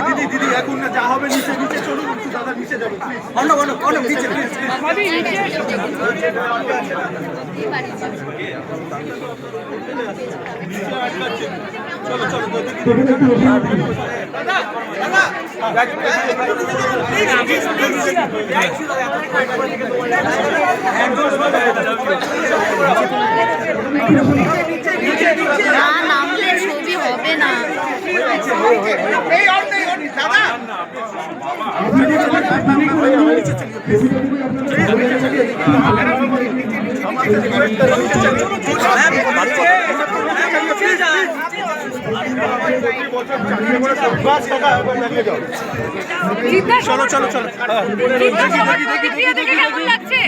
দিদি দিদি এখন না যা হবে নিচে নিচে চলুন একটু দাদা নিচে যাবে নিচে চলো চলো দাদা না নামলে ছবি হবে না। চলো চলো চলো কেমন লাগছে?